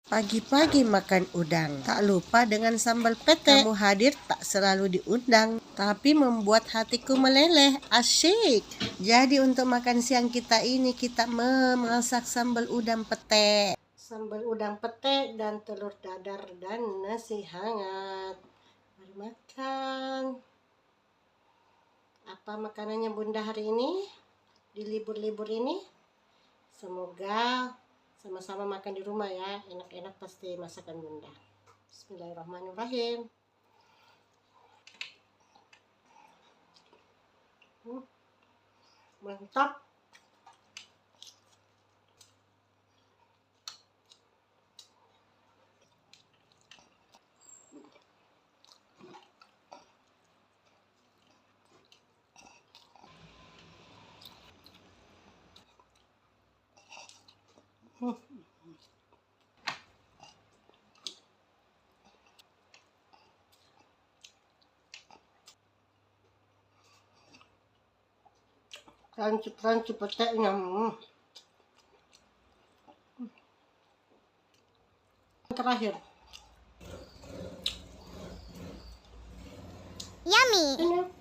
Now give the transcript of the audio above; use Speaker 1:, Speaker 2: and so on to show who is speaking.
Speaker 1: Pagi-pagi makan udang, tak lupa dengan sambal pete. Kamu hadir tak selalu diundang, tapi membuat hatiku meleleh. Asyik. Jadi untuk makan siang kita ini, kita memasak sambal udang pete. Sambal udang pete dan telur dadar dan nasi hangat. Mari makan. Apa makanannya Bunda hari ini? Di libur-libur ini? Semoga sama-sama makan di rumah ya. Enak-enak pasti masakan Bunda. Bismillahirrahmanirrahim. Mantap. Crunchy-crunchy petenya. Terakhir.
Speaker 2: Yummy.